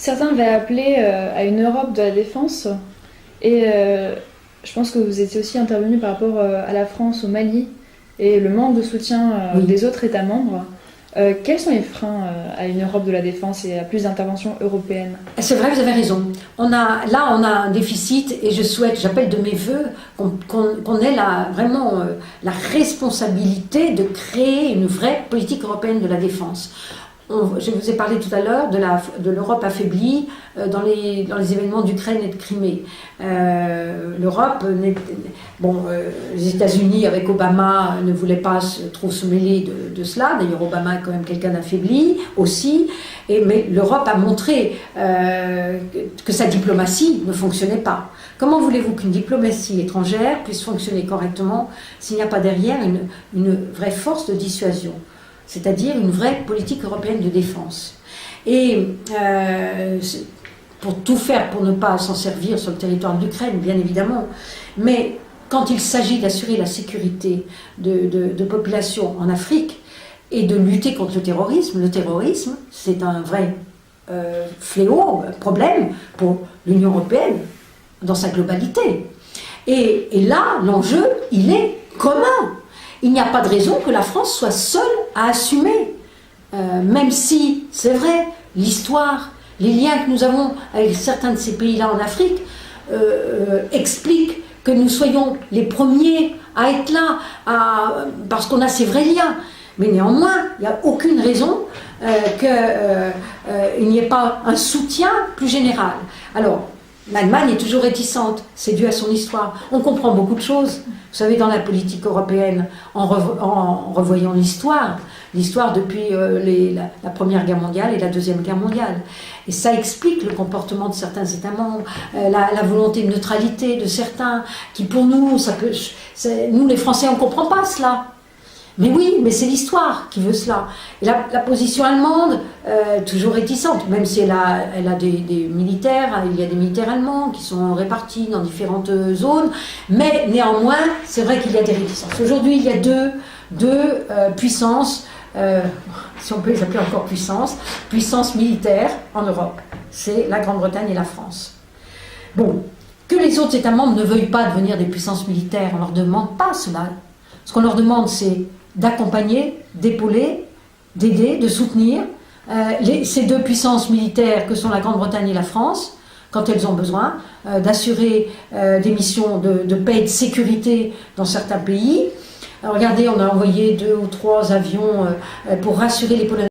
Certains avaient appelé à une Europe de la défense et je pense que vous étiez aussi intervenu par rapport à la France au Mali et le manque de soutien Oui. des autres États membres. Quels sont les freins à une Europe de la défense et à plus d'intervention européenne? C'est vrai, vous avez raison. On a un déficit et j'appelle de mes voeux qu'on ait vraiment la responsabilité de créer une vraie politique européenne de la défense. Je vous ai parlé tout à l'heure de l'Europe affaiblie dans les événements d'Ukraine et de Crimée. L'Europe, les États-Unis avec Obama ne voulaient pas trop se mêler de cela. D'ailleurs, Obama est quand même quelqu'un d'affaibli aussi. Mais l'Europe a montré que sa diplomatie ne fonctionnait pas. Comment voulez-vous qu'une diplomatie étrangère puisse fonctionner correctement s'il n'y a pas derrière une vraie force de dissuasion, c'est-à-dire une vraie politique européenne de défense? Et pour tout faire pour ne pas s'en servir sur le territoire de l'Ukraine, bien évidemment, mais quand il s'agit d'assurer la sécurité de populations en Afrique et de lutter contre le terrorisme, c'est un vrai fléau, problème pour l'Union européenne dans sa globalité. Et là, l'enjeu, il est commun. Il n'y a pas de raison que la France soit seule à assumer, même si, c'est vrai, l'histoire, les liens que nous avons avec certains de ces pays-là en Afrique expliquent que nous soyons les premiers à être là, parce qu'on a ces vrais liens. Mais néanmoins, il n'y a aucune raison qu'il n'y ait pas un soutien plus général. Alors, l'Allemagne est toujours réticente, c'est dû à son histoire. On comprend beaucoup de choses, vous savez, dans la politique européenne, en revoyant l'histoire depuis la Première Guerre mondiale et la Deuxième Guerre mondiale. Et ça explique le comportement de certains États membres, la volonté de neutralité de certains, qui pour nous, nous les Français, on ne comprend pas cela. Mais oui, mais c'est l'histoire qui veut cela. Et la position allemande, toujours réticente, même si elle a des militaires, il y a des militaires allemands qui sont répartis dans différentes zones, mais néanmoins, c'est vrai qu'il y a des réticences. Aujourd'hui, il y a deux puissances, si on peut les appeler encore puissances militaires en Europe. C'est la Grande-Bretagne et la France. Bon, que les autres États membres ne veuillent pas devenir des puissances militaires, on ne leur demande pas cela. Ce qu'on leur demande, c'est d'accompagner, d'épauler, d'aider, de soutenir ces deux puissances militaires que sont la Grande-Bretagne et la France, quand elles ont besoin, d'assurer des missions de paix et de sécurité dans certains pays. Alors, regardez, on a envoyé 2 ou 3 avions pour rassurer les Polonais.